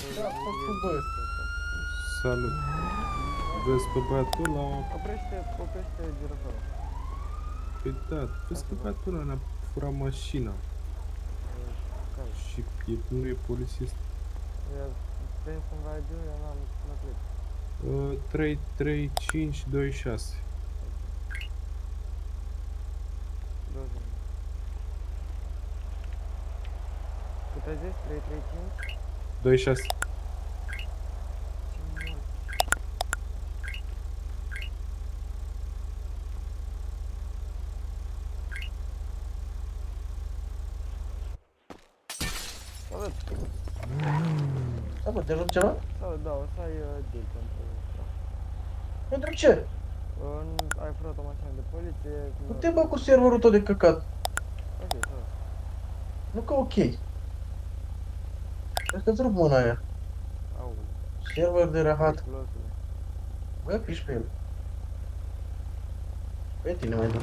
Da, fac cu băieți. Salut. Vezi pe băiatul ăla? Oprește giratoarea. Păi da, vezi că băiatul ăla ne-a furat mașina. Care? Și nu e polițist. Vrem cumva ID, eu n-am plec. 33526. 20. Cât ai zis? 335? 26. Ce mult. Salut! Salut, te ajut ceva? Salut, da, o să ai deal pentru... Pentru ce? Ai furat o mașină de poliție... Nu te bă cu serverul tău de căcat. Ok, salut. Nu că ok. Cred că-ți rup mâna aia. Aoleu. Server de rahat. Periculosule. Bă, piși pe el. Pe tine mai dă.